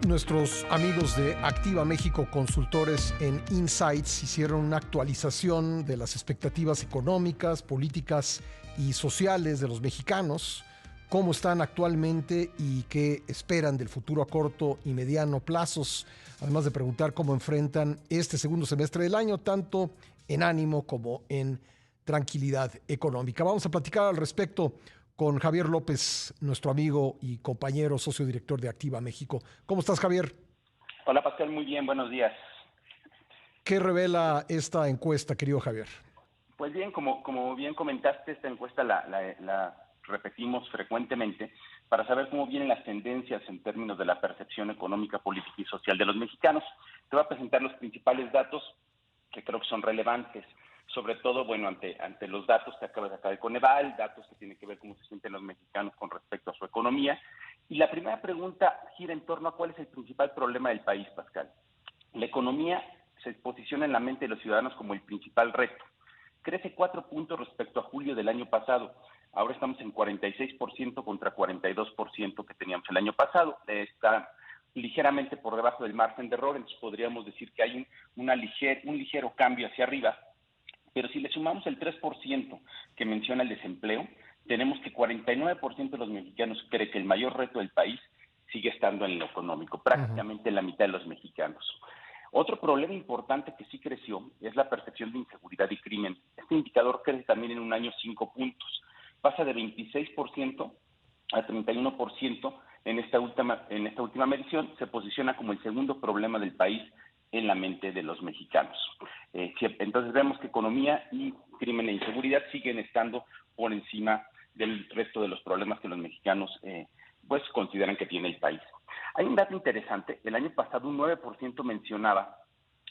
Nuestros amigos de Activa México Consultores en Insights hicieron una actualización de las expectativas económicas, políticas y sociales de los mexicanos, cómo están actualmente y qué esperan del futuro a corto y mediano plazos, además de preguntar cómo enfrentan este segundo semestre del año, tanto en ánimo como en tranquilidad económica. Vamos a platicar al respecto con Javier López, nuestro amigo y compañero socio director de Activa México. ¿Cómo estás, Javier? Hola, Pascal, muy bien, buenos días. ¿Qué revela esta encuesta, querido Javier? Pues bien, como bien comentaste, esta encuesta la repetimos frecuentemente para saber cómo vienen las tendencias en términos de la percepción económica, política y social de los mexicanos. Te voy a presentar los principales datos que creo que son relevantes, sobre todo, bueno, ante los datos que acaba de sacar el Coneval, datos que tienen que ver cómo se sienten los mexicanos con respecto a su economía. Y la primera pregunta gira en torno a cuál es el principal problema del país, Pascal. La economía se posiciona en la mente de los ciudadanos como el principal reto. Crece 4 puntos respecto a julio del año pasado. Ahora estamos en 46% contra 42% que teníamos el año pasado. Está ligeramente por debajo del margen de error, entonces podríamos decir que hay un ligero cambio hacia arriba. Pero si le sumamos el 3% que menciona el desempleo, tenemos que 49% de los mexicanos cree que el mayor reto del país sigue estando en lo económico, prácticamente la mitad de los mexicanos. Otro problema importante que sí creció es la percepción de inseguridad y crimen. Este indicador crece también en un año 5 puntos. Pasa de 26% a 31% en esta última medición. Se posiciona como el segundo problema del país en la mente de los mexicanos. Entonces vemos que economía y crimen e inseguridad siguen estando por encima del resto de los problemas que los mexicanos pues consideran que tiene el país. Hay un dato interesante. El año pasado un 9% mencionaba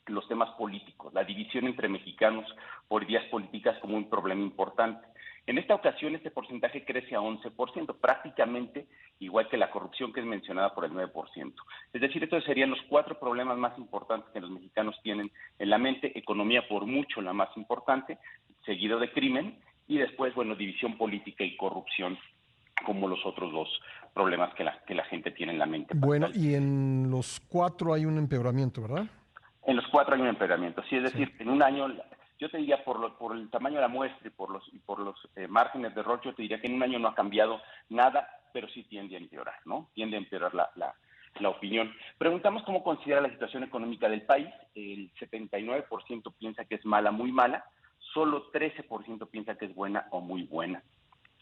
los temas políticos, la división entre mexicanos por vías políticas como un problema importante. En esta ocasión este porcentaje crece a 11%, prácticamente igual que la corrupción, que es mencionada por el 9%. Es decir, estos serían los 4 problemas más importantes que los mexicanos tienen en la mente. Economía por mucho la más importante, seguido de crimen, y después, bueno, división política y corrupción como los otros 2 problemas que la gente tiene en la mente. Bueno, y en los 4 hay un empeoramiento, ¿verdad? En los 4 hay un empeoramiento, sí, es decir, en un año, yo te diría por el tamaño de la muestra y por los márgenes de error, yo te diría que en un año no ha cambiado nada, pero sí tiende a empeorar, ¿no? Tiende a empeorar la opinión. Preguntamos cómo considera la situación económica del país. El 79% piensa que es mala, muy mala, solo 13% piensa que es buena o muy buena.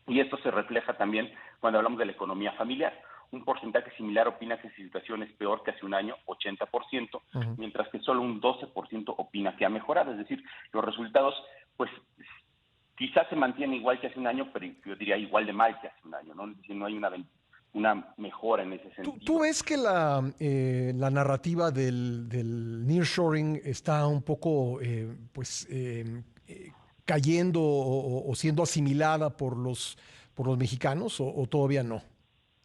Y esto se refleja también cuando hablamos de la economía familiar. Un porcentaje similar opina que su situación es peor que hace un año, 80%, mientras que solo un 12% opina que ha mejorado. Es decir, los resultados, pues, quizás se mantienen igual que hace un año, pero yo diría igual de mal que hace un año, ¿no? Es decir, no hay una mejora en ese sentido. ¿Tú ves que la narrativa del nearshoring está un poco, cayendo o siendo asimilada por los mexicanos o todavía no?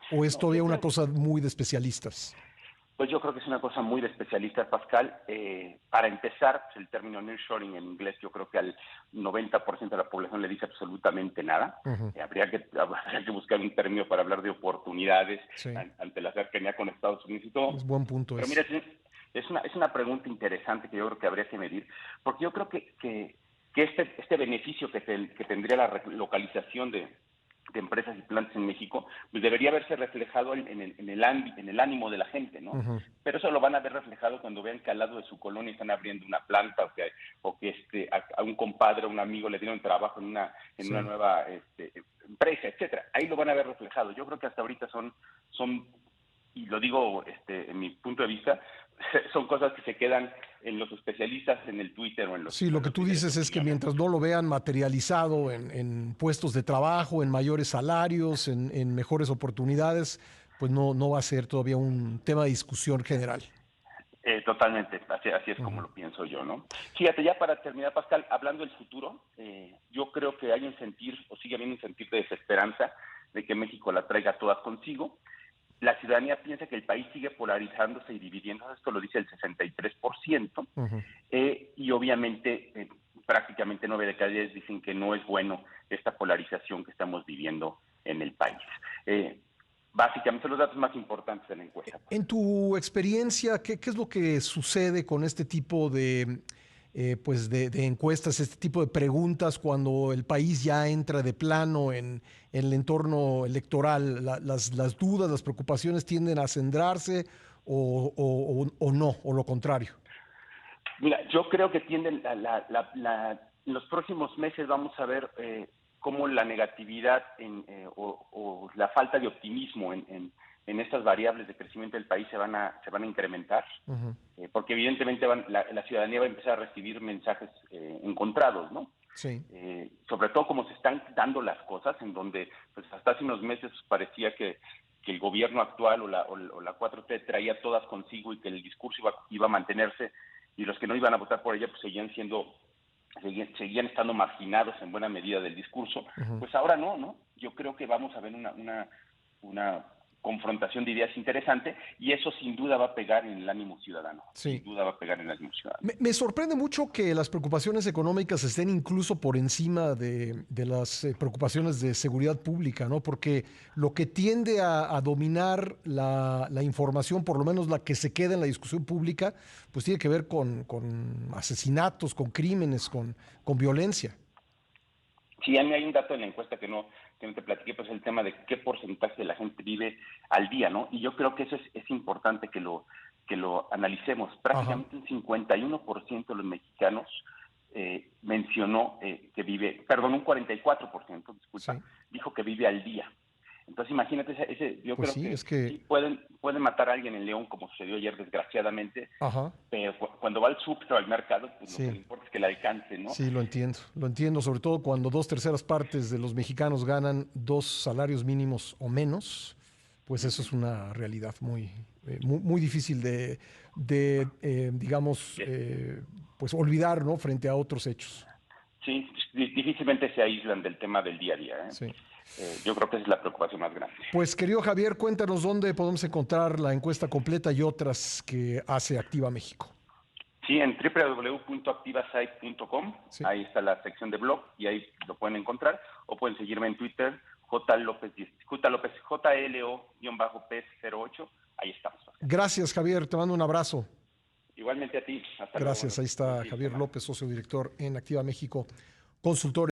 ¿O es No, todavía yo una creo, cosa muy de especialistas? Pues yo creo que es una cosa muy de especialistas, Pascal. Para empezar, pues el término nearshoring en inglés, yo creo que al 90% de la población le dice absolutamente nada. Habría que buscar un término para hablar de oportunidades Sí, ante la cercanía con Estados Unidos y todo. es buen punto Pero mira, ese. es una pregunta interesante que yo creo que habría que medir, porque yo creo que este beneficio que tendría la localización de empresas y plantas en México, pues debería verse reflejado en el ánimo de la gente, ¿no? Pero eso lo van a ver reflejado cuando vean que al lado de su colonia están abriendo una planta o que a un compadre o un amigo le dieron trabajo en Sí. una nueva empresa, etcétera. Ahí lo van a ver reflejado. Yo creo que hasta ahorita son y lo digo en mi punto de vista, son cosas que se quedan en los especialistas, en el Twitter o Sí, lo en que los tú líderes de dices es que opinión, ¿eh? mientras no lo vean materializado en puestos de trabajo, en mayores salarios, en mejores oportunidades, pues no va a ser todavía un tema de discusión general. Totalmente, así es como lo pienso yo, ¿no? Fíjate, ya para terminar, Pascal, hablando del futuro, yo creo que hay un sentir, o sigue habiendo un sentir de desesperanza de que México la traiga todas consigo. La ciudadanía piensa que el país sigue polarizándose y dividiéndose, esto lo dice el 63%, y obviamente prácticamente 9 de cada 10 dicen que no es bueno esta polarización que estamos viviendo en el país. básicamente los datos más importantes de la encuesta. En tu experiencia, ¿qué es lo que sucede con este tipo pues de encuestas, este tipo de preguntas cuando el país ya entra de plano en el entorno electoral? Las dudas, las preocupaciones tienden a acendrarse o no, o lo contrario. Mira, yo creo que tienden en los próximos meses vamos a ver cómo la negatividad o la falta de optimismo en estas variables de crecimiento del país se van a incrementar, Uh-huh. porque evidentemente la ciudadanía va a empezar a recibir mensajes encontrados, ¿no? Sí. Sobre todo como se están dando las cosas, en donde pues hasta hace unos meses parecía que el gobierno actual o la 4T traía todas consigo y que el discurso iba a mantenerse, y los que no iban a votar por ella pues seguían estando marginados en buena medida del discurso. Uh-huh. Pues ahora no. Yo creo que vamos a ver una confrontación de ideas interesante, y eso sin duda va a pegar en el ánimo ciudadano. Sí. Sin duda va a pegar en el ánimo ciudadano. Me sorprende mucho que las preocupaciones económicas estén incluso por encima de las preocupaciones de seguridad pública, ¿no? Porque lo que tiende a dominar la información, por lo menos la que se queda en la discusión pública, pues tiene que ver con asesinatos, con crímenes, con violencia. Sí, a mí hay un dato en la encuesta que no te platiqué, pues el tema de qué porcentaje de la gente vive al día, ¿no? Y yo creo que eso es importante que lo analicemos. Prácticamente un 51% de los mexicanos mencionó que vive, perdón, un 44%, disculpa, sí, dijo que vive al día. Entonces imagínate, yo pues creo que sí pueden matar a alguien en León, como sucedió ayer desgraciadamente, ajá, pero cuando va al súper o al mercado, pues sí, lo que le importa es que le alcance, ¿no? Sí, lo entiendo, sobre todo cuando 2/3 de los mexicanos ganan 2 salarios mínimos o menos, pues eso es una realidad muy difícil de digamos, pues olvidar, ¿no? Frente a otros hechos. Sí, difícilmente se aíslan del tema del día a día, ¿eh? Sí. Yo creo que esa es la preocupación más grande. Pues, querido Javier, cuéntanos dónde podemos encontrar la encuesta completa y otras que hace Activa México. Sí, en www.activasite.com, sí, ahí está la sección de blog y ahí lo pueden encontrar, o pueden seguirme en Twitter, JLO-P08, ahí estamos. Gracias, Javier, te mando un abrazo. Igualmente a ti, hasta Gracias, luego. Ahí está Javier López, socio director en Activa México, consultor